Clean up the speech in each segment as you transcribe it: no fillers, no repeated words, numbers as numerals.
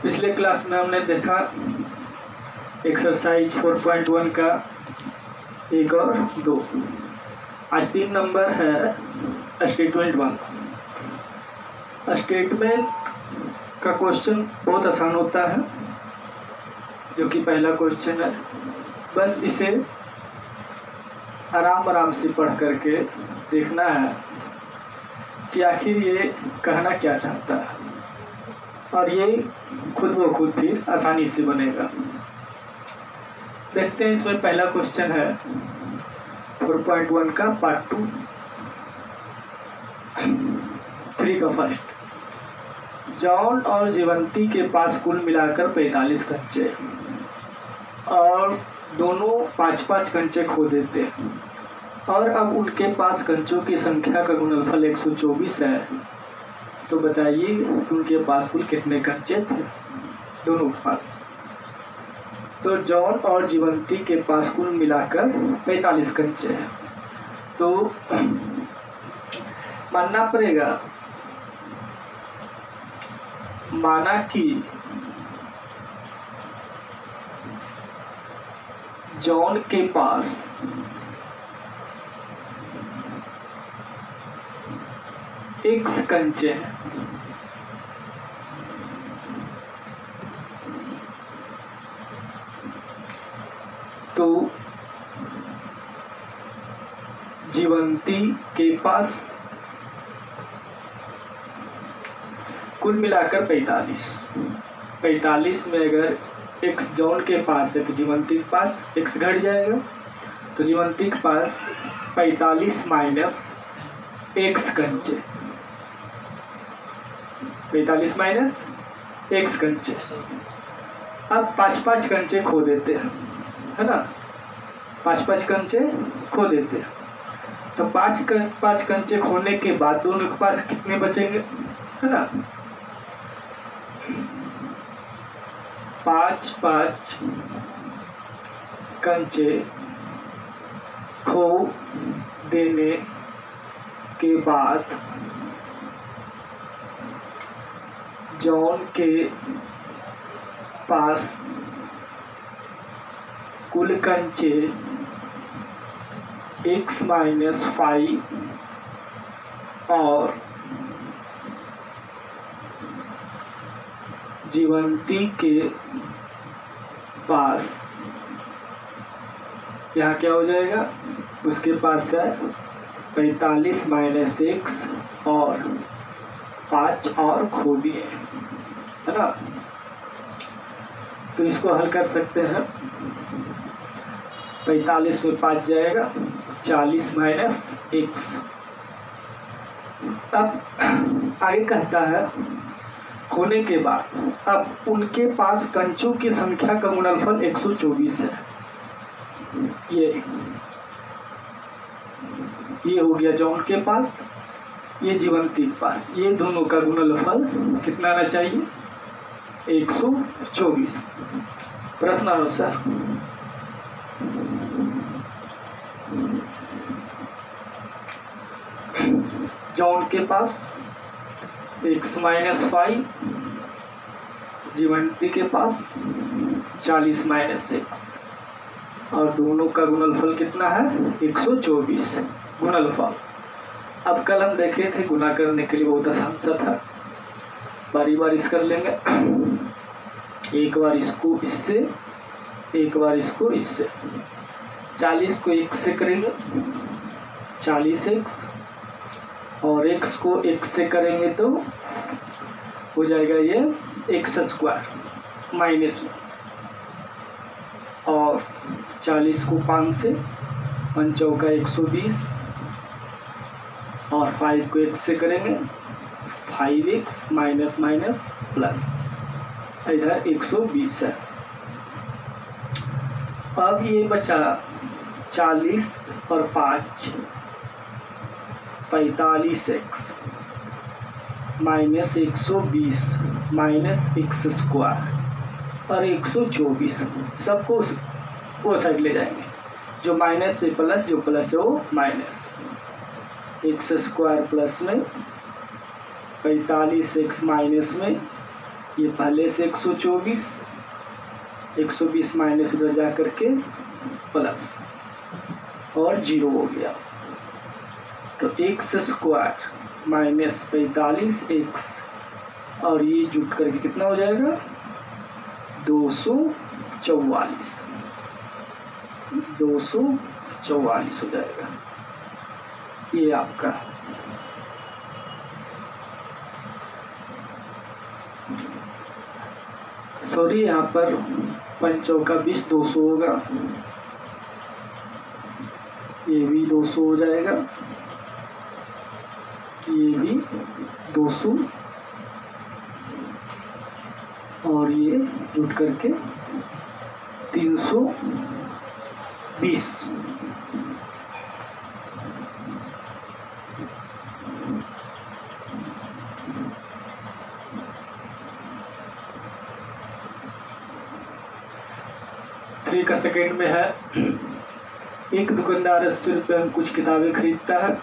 पिछले क्लास में हमने देखा एक्सरसाइज 4.1 का 1 और 2। आज 3 नंबर है स्टेटमेंट 1। स्टेटमेंट का क्वेश्चन बहुत आसान होता है, जो कि पहला क्वेश्चन है। बस इसे आराम से पढ़ करके देखना है कि आखिर ये कहना क्या चाहता है, और ये खुद ब खुद फिर आसानी से बनेगा। देखते हैं, इसमें पहला क्वेश्चन है 4.1 का पार्ट 2 3 का फर्स्ट। जॉन और जीवंती के पास कुल मिलाकर 45 कंचे और दोनों 5-5 कंचे खो देते हैं, और अब उनके पास कंचों की संख्या का गुणनफल 124 है। तो बताइए उनके पास कुल कितने कंचे थे दोनों के पास। तो जॉन और जीवंती के पास कुल मिलाकर 45 कंचे हैं। तो मानना पड़ेगा, माना कि जॉन के पास x कंचे हैं, तो जीवंती के पास कुल मिलाकर 45 में अगर x जॉन के पास है तो जीवंती के पास x घट जाएगा। तो जीवंती के पास 45 माइनस x कंचे, 45 माइनस x कंचे। अब 5-5 कंचे खो देते हैं, है ना। 5-5 कंचे खो देते हैं। तो 5 कंचे खोने के बाद दोनों के पास कितने बचेंगे, है ना। 5-5 कंचे खो देने के बाद जॉन के पास कुल कंचे x माइनस 5 और जीवंती के पास, यहाँ क्या हो जाएगा, उसके पास है 45 माइनस x और 5 और खो दिए, है ना। तो इसको हल कर सकते हैं। 45 में 5 जाएगा, 40 माइनस x। अब आगे कहता है खोने के बाद अब उनके पास कंचों की संख्या का गुणनफल 124 है। ये हो गया जॉन के पास, ये जीवंती के पास। ये दोनों का गुणनफल कितना आना चाहिए, 124। प्रश्नानुसार जॉन के पास x माइनस 5, जीवंती के पास 40 माइनस x, और दोनों का गुणनफल कितना है, 124 गुणनफल। अब कल हम देखे थे गुणा करने के लिए बहुत आसान सा था, बारी बारी इस कर लेंगे। एक बार इसको इससे, एक बार इसको इससे। 40 को x से करेंगे 40x, और x को x से करेंगे तो हो जाएगा ये x स्क्वायर माइनस में, और 40 को 5 से 5 चौका 120, और 5 को x से करेंगे 5x माइनस माइनस प्लस, इधर 120 है। अब ये बचा 40 और 5 45x minus 120 minus x square और 124, सबको वो साइड ले जाएंगे। जो माइनस से प्लस, जो प्लस है वो माइनस। x स्क्वायर प्लस में 45x माइनस में ये पहले से 124, 120 माइनस उधर जा करके प्लस और 0 हो गया। तो x स्क्वायर माइनस 45x और ये जुट करके कितना हो जाएगा 244 हो जाएगा। ये आपका सॉरी यहाँ पर 5 चौका 20 200 होगा, ये भी 200 हो जाएगा, ये भी 200 और ये जुट करके 320। थ्री का सेकेंड में है, एक दुकानदार 80 रुपये में कुछ किताबें खरीदता है।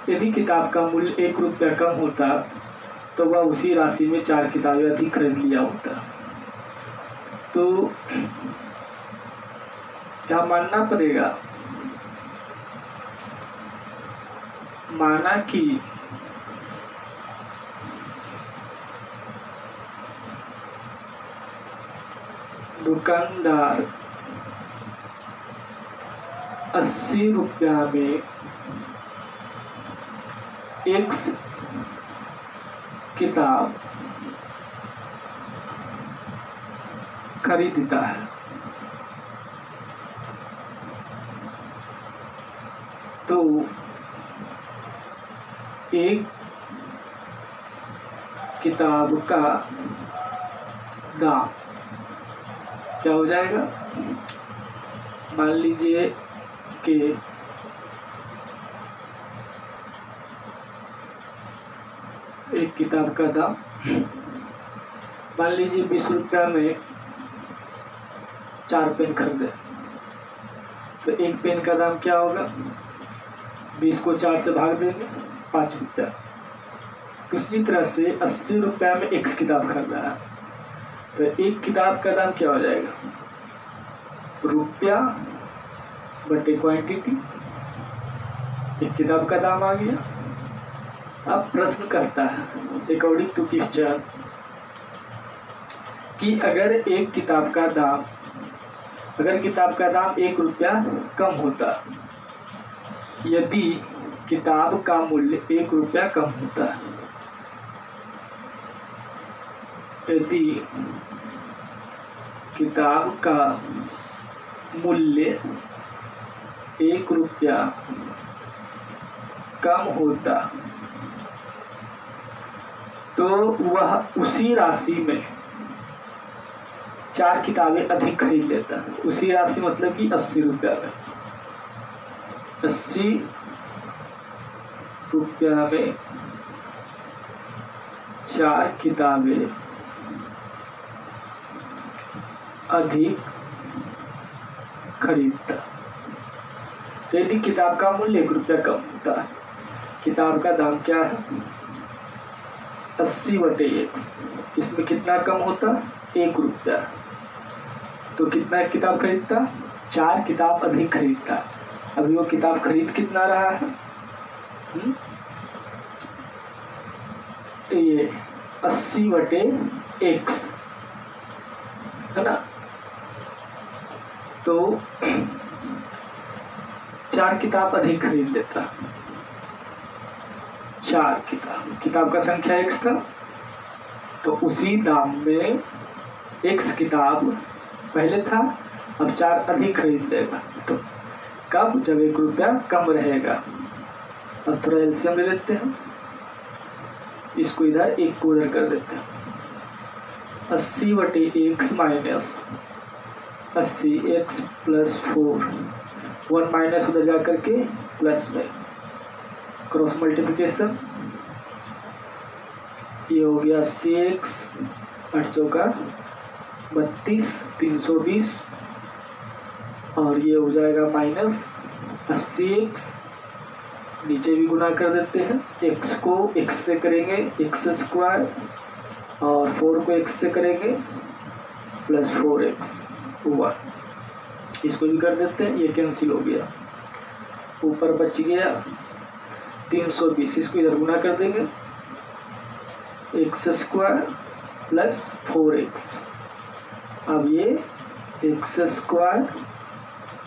यदि किताब का मूल्य 1 रुपया कम होता तो वह उसी राशि में 4 किताबें अधिक खरीद लिया होता। तो क्या मानना पड़ेगा, माना कि दुकानदार 80 रुपया में X किताब खरीदता है। तो एक किताब का दाम क्या हो जाएगा, मान लीजिए कि एक किताब का दाम मान लीजिए 20 रुपया में 4 पेन खरीदे, तो एक पेन का दाम क्या होगा, 20 को 4 से भाग देंगे 5 रुपया। दूसरी तरह से 80 रुपया में X किताब खरीदा है, तो एक किताब का दाम क्या हो जाएगा, रुपया बटे क्वांटिटी, एक किताब का दाम आ गया। अब प्रश्न करता है अकॉर्डिंग टू क्वेश्चन कि अगर किताब का दाम 1 रुपया कम होता, यदि किताब का मूल्य 1 रुपया कम होता, यदि किताब का मूल्य 1 रुपया कम होता तो वह उसी राशि में 4 किताबें अधिक खरीद लेता। उसी राशि मतलब कि 80 रुपया में, 80 रुपया में 4 किताबें अधिक खरीदता। तो यदि किताब का मूल्य 1 रुपया कम होता, किताब का दाम क्या है 80 बटे X, इसमें कितना कम होता 1 रुपया, तो कितना किताब खरीदता 4 किताब अधिक खरीदता। अभी वो किताब खरीद कितना रहा है, ये 80 बटे X है ना, तो 4 किताब अधिक खरीद लेता। 4 किताब का संख्या X था, तो उसी दाम में X किताब पहले था, अब 4 अधिक खरीद लेगा। तो कब, जब 1 रुपया कम रहेगा। अब थोड़ा एलसीएम ले लेते हैं, इसको इधर 1 को उधर कर देते हैं। 80 बटे X minus 80 X plus 4, 1 minus उधर जा करके प्लस में क्रॉस मल्टीप्लिकेशन, ये हो गया 6x 8 चौका 32 320 और ये हो जाएगा माइनस 80x, नीचे भी गुना कर देते हैं, x को x से करेंगे x स्क्वायर और 4 को x से करेंगे प्लस 4x 1, इसको भी कर देते हैं, ये कैंसिल हो गया, ऊपर बच गया 320, इसको इधर गुना कर देंगे x² प्लस 4x, अब ये x²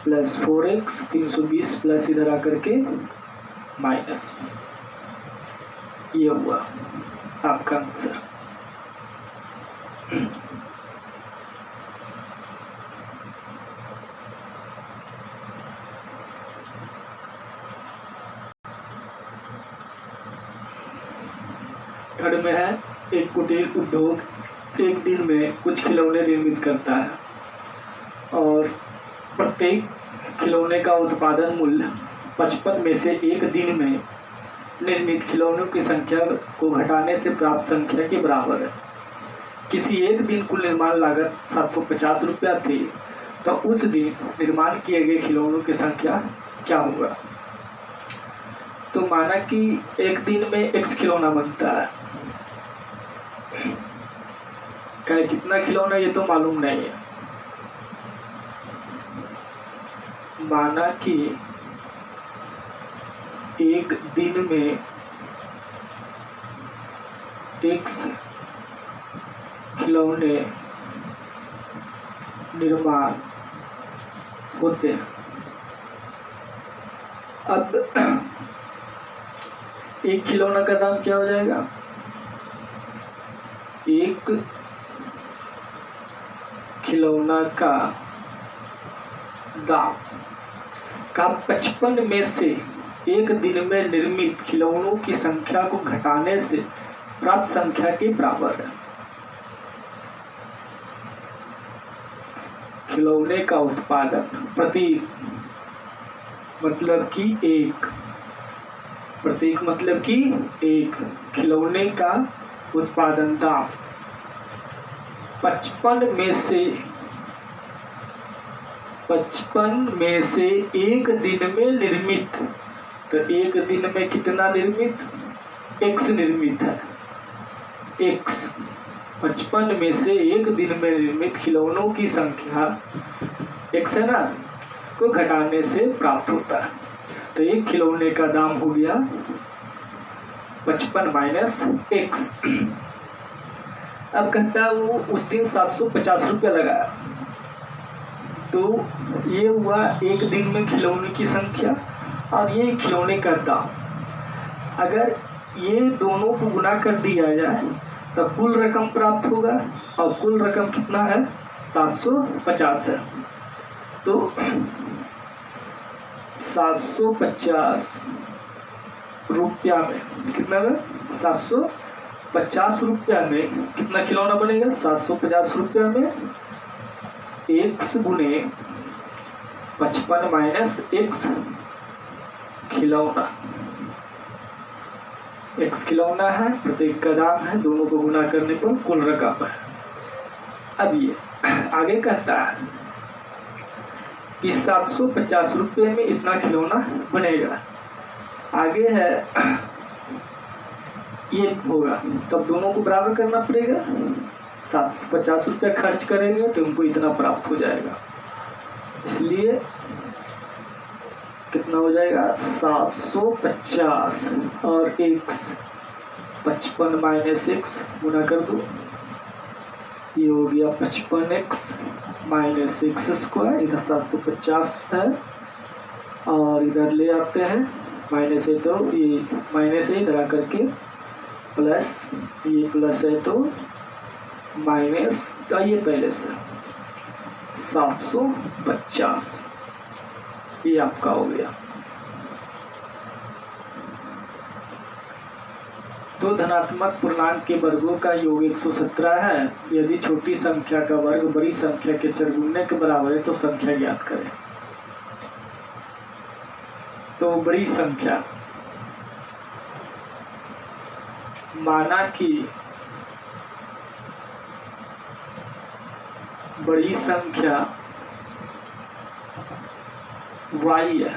प्लस 4x 320 प्लस इधर आकर के माइनस, ये हुआ आपका आंसर। घर में है एक कुटीर उद्योग एक दिन में कुछ खिलौने निर्मित करता है और प्रत्येक खिलौने का उत्पादन मूल्य 55 में से एक दिन में निर्मित खिलौनों की संख्या को घटाने से प्राप्त संख्या के बराबर है। किसी एक दिन कुल निर्माण लागत 750 रुपया थी, तो उस दिन निर्माण किए गए खिलौनों की संख्या क्या होगा। तो माना कि एक दिन में x खिलौना बनता है, क्या कितना खिलौना ये तो मालूम नहीं है। माना कि एक दिन में x खिलौने निर्माण होते हैं। अब एक खिलौना का दाम क्या हो जाएगा, एक खिलौना का दाम का 55 में से एक दिन में निर्मित खिलौनों की संख्या को घटाने से प्राप्त संख्या के बराबर है। खिलौने का उत्पादन प्रतीक मतलब कि एक खिलौने का उत्पादन दाम 55 में से एक दिन में निर्मित, तो एक दिन में कितना निर्मित, x निर्मित है, x 55 में से एक दिन में निर्मित खिलौनों की संख्या x है ना, को घटाने से प्राप्त होता है। तो एक खिलौने का दाम हो गया 55 माइनस x। अब कहता है वो उस दिन 750 रुपया लगाया, तो ये हुआ एक दिन में खिलौने की संख्या और ये खिलौने का दाम। अगर ये दोनों को गुना कर दिया जाए तो कुल रकम प्राप्त होगा, और कुल रकम कितना है 750 है। तो 750 रुपया में कितना है, 750 रुपया में कितना खिलौना बनेगा, 750 रुपया में x गुने 55 माइनस x खिलौना, x खिलौना है, प्रत्येक का दाम है, दोनों को गुना करने पर कुल रकम है। अब ये आगे कहता है कि 750 रुपये में इतना खिलौना बनेगा। आगे है ये होगा, तब दोनों को बराबर करना पड़ेगा। 750 रुपया खर्च करेंगे तो उनको इतना प्राप्त हो जाएगा, इसलिए कितना हो जाएगा 750 और x 55 माइनस x गुना कर दो, ये हो गया 55x माइनस x²। इधर 750 है और इधर ले आते हैं माइनस है, तो ये माइनस है, इधर आकर के प्लस, ये प्लस है तो माइनस का ये पहले से 750, ये आपका हो गया। तो धनात्मक पूर्णांक के वर्गों का योग 117 है। यदि छोटी संख्या का वर्ग बड़ी संख्या के चरगुने के बराबर है तो संख्या ज्ञात करें। तो बड़ी संख्या, माना कि बड़ी संख्या y है,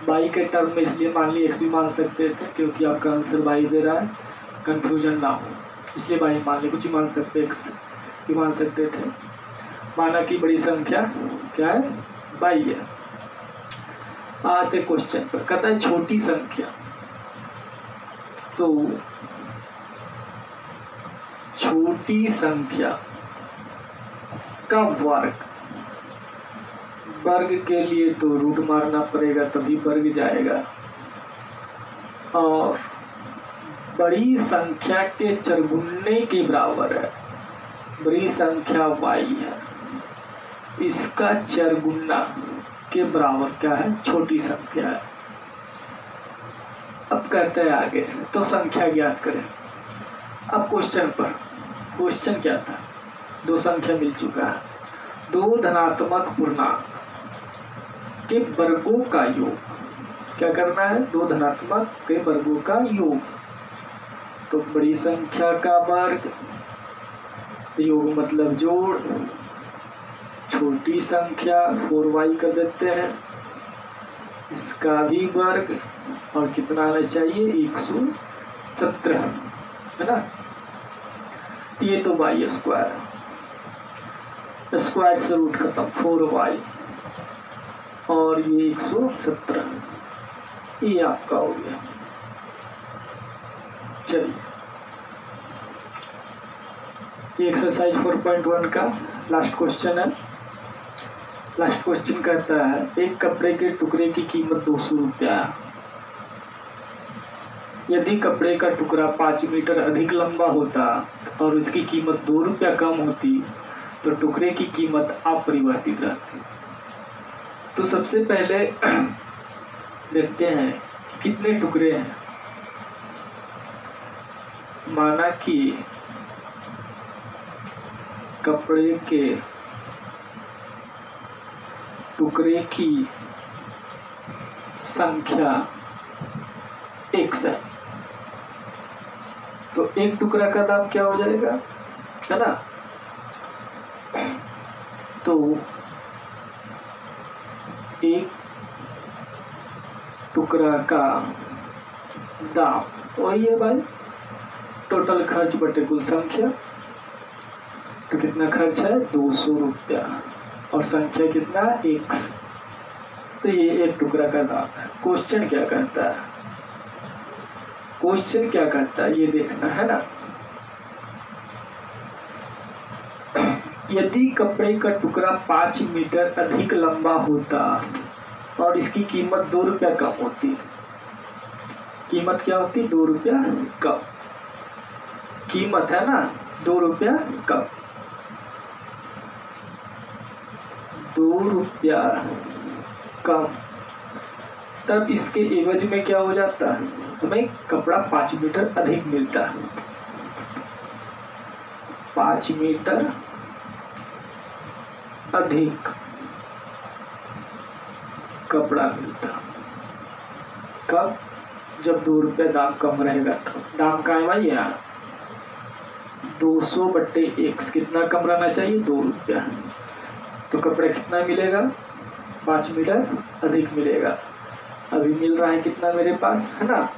y के टर्म में इसलिए मान ली x भी मान सकते थे क्योंकि आपका आंसर y दे रहा है। कंफ्यूजन ना हो, इसलिए भाई मान ले, कुछ ही मान सकते, x ही मान सकते थे। माना कि बड़ी संख्या क्या है, बाई है। आते क्वेश्चन पर, कहता है छोटी संख्या, तो छोटी संख्या का वर्ग, वर्ग के लिए तो रूट मारना पड़ेगा तभी वर्ग जाएगा, और बड़ी संख्या के चरगुन्ने के बराबर है। बड़ी संख्या y है, इसका चरगुन्ना के बराबर क्या है, छोटी संख्या है। अब कहते हैं आगे, तो संख्या ज्ञात करें। अब क्वेश्चन पर, क्वेश्चन क्या था, दो संख्या मिल चुका है, दो धनात्मक पूर्णांक के वर्गों का योग। क्या करना है, दो धनात्मक के वर्गों का योग। तो बड़ी संख्या का वर्ग, योग मतलब जोड़, छोटी संख्या 4y कर देते हैं, इसका भी वर्ग, और कितना आना चाहिए, 117, है ना। ये तो y स्क्वायर, स्क्वायर से रूट खत्म, 4y और ये 117, ये आपका हो गया। चलिए, एक्सरसाइज 4.1 का लास्ट क्वेश्चन है। लास्ट क्वेश्चन कहता है, एक कपड़े के टुकड़े की कीमत 200 रुपया है। यदि कपड़े का टुकड़ा 5 मीटर अधिक लंबा होता और उसकी कीमत 2 रुपया कम होती तो टुकड़े की कीमत अपरिवर्तित रहती। तो सबसे पहले देखते हैं कितने टुकड़े हैं। माना कि कपड़े के टुकड़े की संख्या x है, तो एक टुकड़ा का दाम क्या हो जाएगा, है ना। तो एक टुकड़ा का दाम वही है भाई, टोटल खर्च बटे कुल संख्या। तो कितना खर्च है, 200 रुपया, और संख्या कितना, x। तो ये एक टुकड़ा का दाम है। क्वेश्चन क्या कहता है, क्वेश्चन क्या कहता है ये देखना है ना। यदि कपड़े का टुकड़ा 5 मीटर अधिक लंबा होता और इसकी कीमत 2 रुपया कम होती, कीमत क्या होती, 2 रुपया कम, कीमत है ना 2 रुपया कम, 2 रुपया कम, तब इसके एवज में क्या हो जाता है, तुम्हें कपड़ा 5 मीटर अधिक मिलता है, 5 मीटर अधिक कपड़ा मिलता। कब, जब 2 रुपया दाम कम रहेगा। तो दाम का है भाई यहाँ 200 बट्टे x, कितना कम रहना चाहिए, 2 रुपया। तो कपड़ा कितना मिलेगा, 5 मीटर अधिक मिलेगा। अभी मिल रहा है कितना मेरे पास, है ना,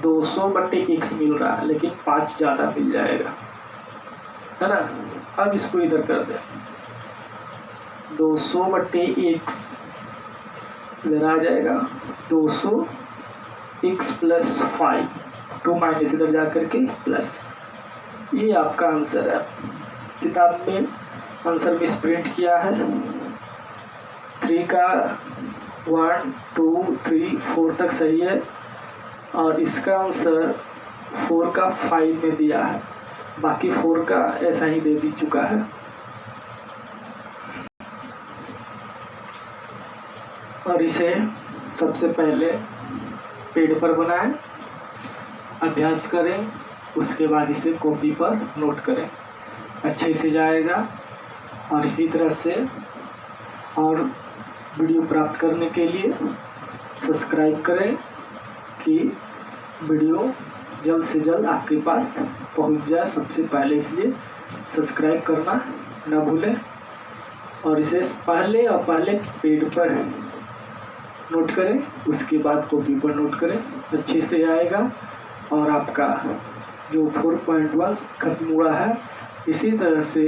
200 बट्टे x मिल रहा है, लेकिन 5 ज्यादा मिल जाएगा, है ना। अब इसको इधर कर दे, 200 बट्टे x इधर आ जाएगा, 200 x प्लस 5, 2 माइनस इधर जा करके प्लस। ये आपका आंसर है। किताब में आंसर में प्रिंट किया है, 3 का 1 2 3 4 तक सही है, और इसका आंसर 4 का 5 में दिया है, बाकी 4 का ऐसा ही दे दी चुका है। और इसे सबसे पहले पेड़ पर बनाएं, अभ्यास करें, उसके बाद इसे कॉपी पर नोट करें, अच्छे से जाएगा। और इसी तरह से और वीडियो प्राप्त करने के लिए सब्सक्राइब करें कि वीडियो जल्द से जल्द आपके पास पहुंच जाए सबसे पहले, इसलिए सब्सक्राइब करना ना भूलें। और इसे पहले पेड़ पर नोट करें, उसके बाद कॉपी पर नोट करें, अच्छे से आएगा। और आपका जो 4.1 खत्म हुआ है। इसी तरह से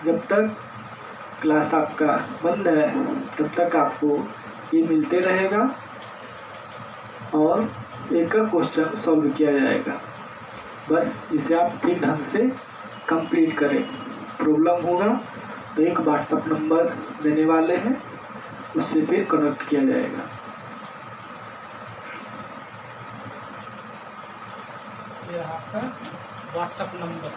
जब तक क्लास आपका बंद है तब तक आपको ये मिलते रहेगा और एक का क्वेश्चन सॉल्व किया जाएगा। बस इसे आप ठीक ढंग से कंप्लीट करें। प्रॉब्लम होगा तो एक व्हाट्सएप नंबर देने वाले हैं, उससे फिर कनेक्ट किया जाएगा। ये आपका व्हाट्सएप नंबर